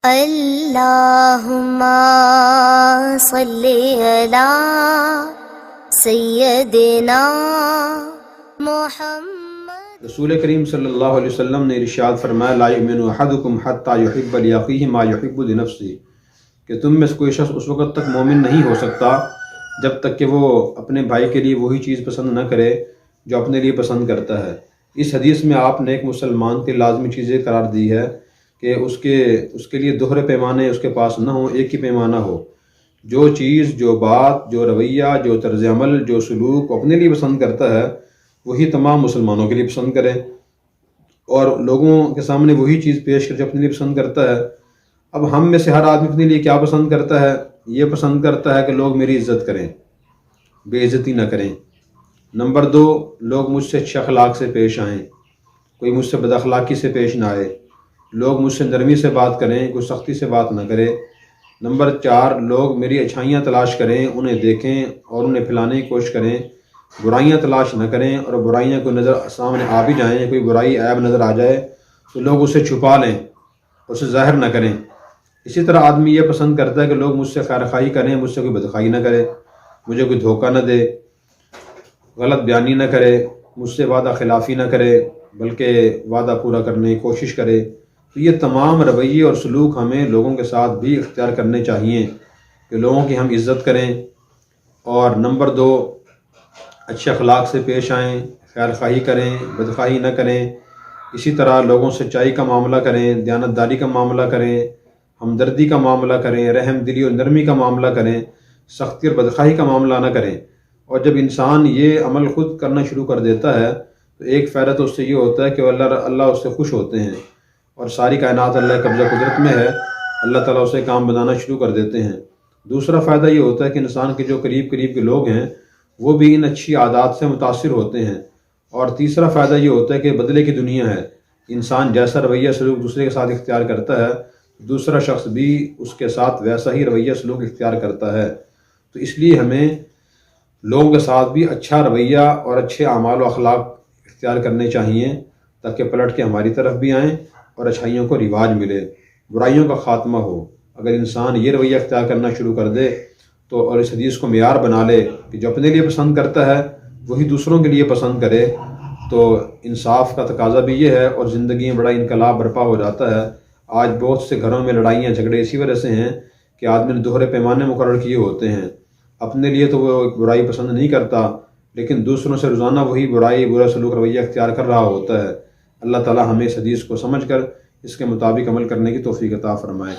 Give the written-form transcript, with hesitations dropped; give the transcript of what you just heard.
اللہم صلی علی سیدنا محمد۔ رسول کریم صلی اللہ علیہ وسلم نے ارشاد فرمایا لا یؤمن احدکم حتی یحب لاخیہ ما یحب لنفسہ، کہ تم میں سے کوئی شخص اس وقت تک مومن نہیں ہو سکتا جب تک کہ وہ اپنے بھائی کے لیے وہی چیز پسند نہ کرے جو اپنے لیے پسند کرتا ہے۔ اس حدیث میں آپ نے ایک مسلمان کی لازمی چیزیں قرار دی ہے کہ اس کے لیے دوہرے پیمانے اس کے پاس نہ ہوں، ایک ہی پیمانہ ہو۔ جو چیز، جو بات، جو رویہ، جو طرز عمل، جو سلوک اپنے لیے پسند کرتا ہے وہی تمام مسلمانوں کے لیے پسند کرے، اور لوگوں کے سامنے وہی چیز پیش کر جو اپنے لیے پسند کرتا ہے۔ اب ہم میں سے ہر آدمی اپنے لیے کیا پسند کرتا ہے؟ یہ پسند کرتا ہے کہ لوگ میری عزت کریں، بے عزتی نہ کریں۔ نمبر 2، لوگ مجھ سے اچھے اخلاق سے پیش آئیں، کوئی مجھ سے بد اخلاقی سے پیش نہ آئے، لوگ مجھ سے نرمی سے بات کریں، کوئی سختی سے بات نہ کرے۔ نمبر 4، لوگ میری اچھائیاں تلاش کریں، انہیں دیکھیں اور انہیں پھیلانے کی کوشش کریں، برائیاں تلاش نہ کریں، اور برائیاں کو نظر سامنے آ بھی جائیں، کوئی برائی عیب نظر آ جائے تو لوگ اسے چھپا لیں، اسے ظاہر نہ کریں۔ اسی طرح آدمی یہ پسند کرتا ہے کہ لوگ مجھ سے خیر خواہی کریں، مجھ سے کوئی بدخواہی نہ کرے، مجھے کوئی دھوکہ نہ دے، غلط بیانی نہ کرے، مجھ سے وعدہ خلافی نہ کرے، بلکہ وعدہ پورا کرنے کی کوشش کرے۔ تو یہ تمام رویے اور سلوک ہمیں لوگوں کے ساتھ بھی اختیار کرنے چاہیے کہ لوگوں کی ہم عزت کریں۔ اور نمبر 2، اچھے اخلاق سے پیش آئیں، خیر خواہی کریں، بدخواہی نہ کریں۔ اسی طرح لوگوں سے سچائی کا معاملہ کریں، دیانتداری کا معاملہ کریں، ہمدردی کا معاملہ کریں، رحم دلی اور نرمی کا معاملہ کریں، سختی اور بدخواہی کا معاملہ نہ کریں۔ اور جب انسان یہ عمل خود کرنا شروع کر دیتا ہے تو ایک فائدہ تو اس سے یہ ہوتا ہے کہ اللہ اس سے خوش ہوتے ہیں، اور ساری کائنات اللہ قبضہ قدرت میں ہے، اللہ تعالیٰ اسے کام بنانا شروع کر دیتے ہیں۔ دوسرا فائدہ یہ ہوتا ہے کہ انسان کے جو قریب کے لوگ ہیں وہ بھی ان اچھی عادات سے متاثر ہوتے ہیں۔ اور تیسرا فائدہ یہ ہوتا ہے کہ بدلے کی دنیا ہے، انسان جیسا رویہ سلوک دوسرے کے ساتھ اختیار کرتا ہے دوسرا شخص بھی اس کے ساتھ ویسا ہی رویہ سلوک اختیار کرتا ہے۔ تو اس لیے ہمیں لوگوں کے ساتھ بھی اچھا رویہ اور اچھے اعمال و اخلاق اختیار کرنے چاہیے تاکہ پلٹ کے ہماری طرف بھی آئیں اور اچھائیوں کو رواج ملے، برائیوں کا خاتمہ ہو۔ اگر انسان یہ رویہ اختیار کرنا شروع کر دے تو اور اس حدیث کو معیار بنا لے کہ جو اپنے لیے پسند کرتا ہے وہی دوسروں کے لیے پسند کرے، تو انصاف کا تقاضا بھی یہ ہے اور زندگی میں بڑا انقلاب برپا ہو جاتا ہے۔ آج بہت سے گھروں میں لڑائیاں جھگڑے اسی وجہ سے ہیں کہ آدمی نے دوہرے پیمانے مقرر کیے ہوتے ہیں۔ اپنے لیے تو وہ برائی پسند نہیں کرتا لیکن دوسروں سے روزانہ وہی برائی، برا سلوک رویہ اختیار کر رہا ہوتا ہے۔ اللہ تعالیٰ ہمیں اس حدیث کو سمجھ کر اس کے مطابق عمل کرنے کی توفیق عطا فرمائے۔